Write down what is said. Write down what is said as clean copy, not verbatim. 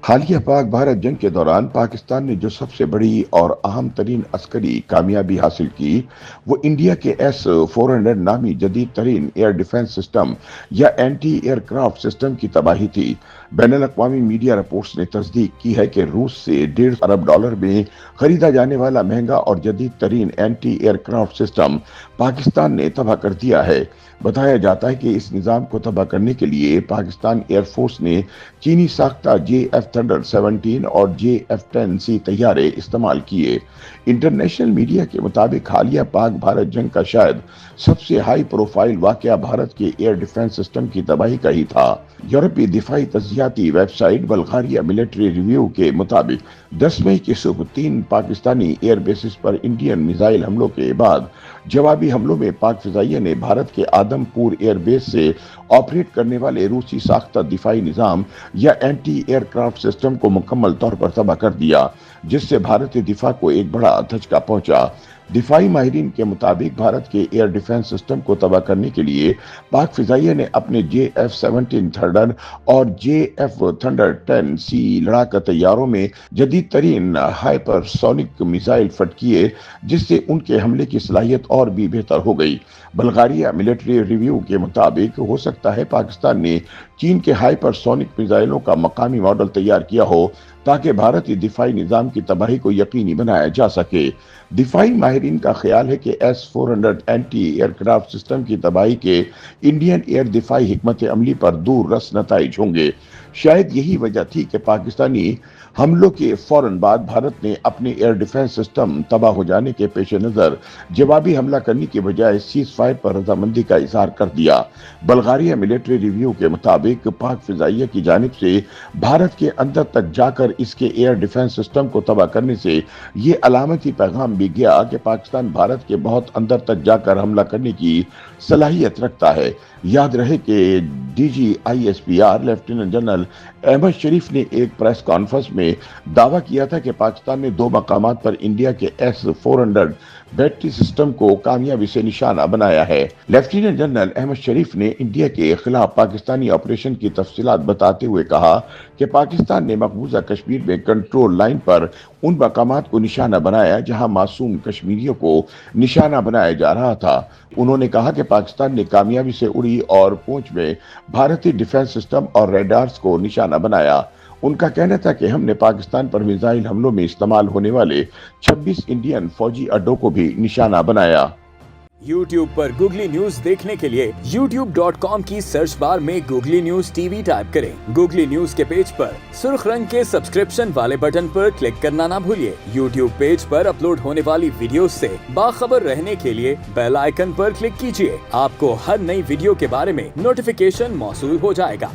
حالیہ پاک بھارت جنگ کے دوران پاکستان نے جو سب سے بڑی اور اہم ترین عسکری کامیابی حاصل کی وہ انڈیا کے S-400 نامی جدید ترین ایئر ڈیفنس سسٹم یا اینٹی ایئر کرافٹ سسٹم کی تباہی تھی۔ بین الاقوامی میڈیا رپورٹس نے تصدیق کی ہے کہ روس سے $1.5 ارب میں خریدا جانے والا مہنگا اور جدید ترین anti aircraft system Pakistan نے تباہ کر دیا ہے۔ بتایا جاتا ہے کہ اس نظام کو تباہ کرنے کے لیے پاکستان ایئر فورس نے چینی ساختہ JF-17 اور JF-10C طیارے استعمال کیے۔ انٹرنیشنل میڈیا کے مطابق حالیہ پاک بھارت جنگ کا شاید سب سے ہائی پروفائل واقعہ بھارت کے ایئر ڈیفنس سسٹم کی تباہی کا ہی تھا۔ یورپی دفاعی تجزیاتی website Bulgaria military review کے مطابق 10 مئی کی صبح 3 پاکستانی ایئر بیسز پر انڈین میزائل حملوں کے بعد جوابی حملوں میں پاک فضائیہ نے بھارت کے آدم پور ایئر بیس سے آپریٹ کرنے والے روسی ساختہ دفاعی نظام یا اینٹی ایئر کرافٹ سسٹم کو مکمل طور پر تباہ کر دیا، جس سے بھارتی دفاع کو ایک بڑا دھچکا پہنچا۔ دفاعی ماہرین کے مطابق بھارت کے ایئر ڈیفنس سسٹم کو تباہ کرنے کے لیے پاک فضائیہ نے اپنے JF-17 تھنڈر اور JF-10C لڑاکا طیاروں میں جدید ترین ہائپر سونک میزائل فٹ کیے، جس سے ان کے حملے کی صلاحیت اور بھی بہتر ہو گئی۔ بلغاریہ ملٹری ریویو کے مطابق ہو سکتا ہے پاکستان نے چین کے ہائپر سونک میزائلوں کا مقامی ماڈل تیار کیا ہو تاکہ بھارتی دفاعی نظام کی تباہی کو یقینی بنایا جا سکے۔ دفاعی ماہرین کا خیال ہے کہ S-400 anti aircraft system کی تباہی کے انڈین ایئر دفاعی حکمت عملی پر دور رس نتائج ہوں گے۔ شاید یہی وجہ تھی کہ پاکستانی حملوں کے فوراً بعد بھارت نے اپنے ایئر ڈیفنس سسٹم تباہ ہو جانے کے پیش نظر جوابی حملہ کرنے کے بجائے سیز فائر پر رضامندی کا اظہار کر دیا۔ بلغاریہ ملٹری ریویو کے مطابق پاک فضائیہ کی جانب سے بھارت کے اندر تک جا کر اس کے ایئر ڈیفنس سسٹم کو تباہ کرنے سے یہ علامتی پیغام بھی گیا کہ پاکستان بھارت کے بہت اندر تک جا کر حملہ کرنے کی صلاحیت رکھتا ہے۔ یاد رہے کہ DGISPR لیفٹیننٹ جنرل احمد شریف نے ایک پریس کانفرنس میں دعویٰ کیا تھا کہ پاکستان نے 2 مقامات پر انڈیا کے S-400 بیٹری سسٹم کو کامیابی سے نشانہ بنایا ہے۔ لیفٹیننٹ جنرل احمد شریف نے انڈیا کے خلاف پاکستانی آپریشن کی تفصیلات بتاتے ہوئے کہا کہ پاکستان نے مقبوضہ کشمیر میں کنٹرول لائن پر ان مقامات کو نشانہ بنایا جہاں معصوم کشمیریوں کو نشانہ بنایا جا رہا تھا۔ انہوں نے کہا کہ پاکستان نے کامیابی سے اڑی اور پونچھ میں بھارتی ڈیفنس سسٹم اور ریڈارز کو نشانہ بنایا۔ ان کا کہنا تھا کہ ہم نے پاکستان پر میزائل حملوں میں استعمال ہونے والے 26 انڈین فوجی اڈوں کو بھی نشانہ بنایا۔ YouTube پر گوگلی نیوز دیکھنے کے لیے youtube.com کی سرچ بار میں گوگلی نیوز TV ٹائپ کریں۔ گوگلی نیوز کے پیج پر سرخ رنگ کے سبسکرپشن والے بٹن پر کلک کرنا نہ بھولیے۔ YouTube پیج پر اپلوڈ ہونے والی ویڈیوز سے باخبر رہنے کے لیے بیل آئیکن پر کلک کیجیے۔ آپ کو ہر نئی ویڈیو کے بارے میں نوٹیفیکیشن موصول ہو جائے گا۔